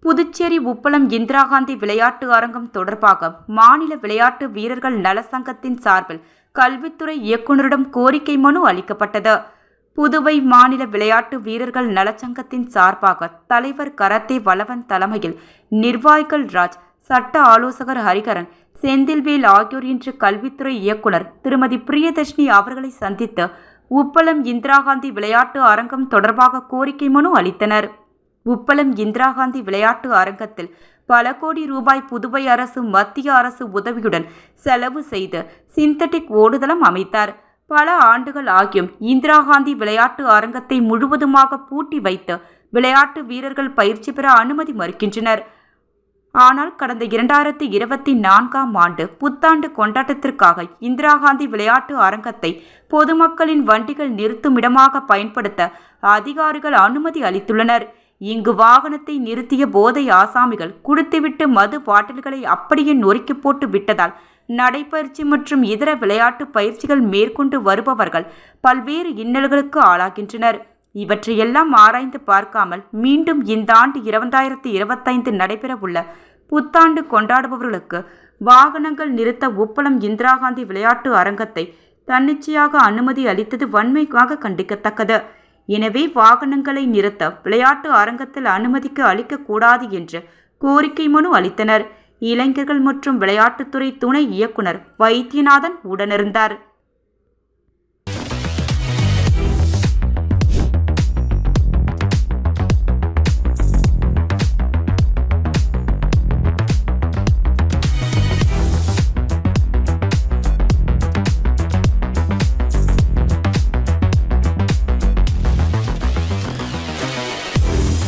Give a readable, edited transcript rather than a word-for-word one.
புதுச்சேரி உப்பளம் இந்திரா காந்தி விளையாட்டு அரங்கம் தொடர்பாக மாநில விளையாட்டு வீரர்கள் நல சங்கத்தின் சார்பில் கல்வித்துறை இயக்குநரிடம் கோரிக்கை மனு அளிக்கப்பட்டது. புதுவை மாநில விளையாட்டு வீரர்கள் நலச்சங்கத்தின் சார்பாக தலைவர் கரத்தே வளவன் தலைமையில் நிர்வாகிகள் ராஜ், சட்ட ஆலோசகர் ஹரிகரன், செந்தில்வேல் ஆகியோர் இன்று கல்வித்துறை இயக்குநர் திருமதி பிரியதர்ஷினி அவர்களை சந்தித்து உப்பளம் இந்திரா காந்தி விளையாட்டு அரங்கம் தொடர்பாக கோரிக்கை மனு அளித்தனர். உப்பளம் இந்திரா காந்தி விளையாட்டு அரங்கத்தில் பல கோடி ரூபாய் புதுவை அரசு மத்திய அரசு உதவியுடன் செலவு செய்து சிந்தட்டிக் ஓடுதளம் அமைத்தார். பல ஆண்டுகள் ஆகியும் இந்திரா காந்தி விளையாட்டு அரங்கத்தை முழுவதுமாக பூட்டி வைத்து விளையாட்டு வீரர்கள் பயிற்சி பெற அனுமதி மறுக்கின்றனர். ஆனால் கடந்த 2024ஆம் ஆண்டு புத்தாண்டு கொண்டாட்டத்திற்காக இந்திரா காந்தி விளையாட்டு அரங்கத்தை பொதுமக்களின் வண்டிகள் நிறுத்தும் இடமாக பயன்படுத்த அதிகாரிகள் அனுமதி அளித்துள்ளனர். இங்கு வாகனத்தை நிறுத்திய போதை ஆசாமிகள் குடித்துவிட்டு மது பாட்டில்களை அப்படியே நொறுக்கி போட்டு விட்டதால் நடைப்பயிற்சி மற்றும் இதர விளையாட்டு பயிற்சிகள் மேற்கொண்டு வருபவர்கள் பல்வேறு இன்னல்களுக்கு ஆளாகின்றனர். இவற்றையெல்லாம் ஆராய்ந்து பார்க்காமல் மீண்டும் இந்த ஆண்டு 2025 நடைபெறவுள்ள புத்தாண்டு கொண்டாடுபவர்களுக்கு வாகனங்கள் நிறுத்த உப்பளம் இந்திரா காந்தி விளையாட்டு அரங்கத்தை தன்னிச்சையாக அனுமதி அளித்தது வன்மையாக கண்டிக்கத்தக்கது. எனவே வாகனங்களை நிறுத்த விளையாட்டு அரங்கத்தில் அனுமதிக்கு அளிக்கக்கூடாது என்று கோரிக்கை மனு அளித்தனர். இளைஞர்கள் மற்றும் விளையாட்டுத்துறை துணை இயக்குனர் வைத்தியநாதன் உடனிருந்தார்.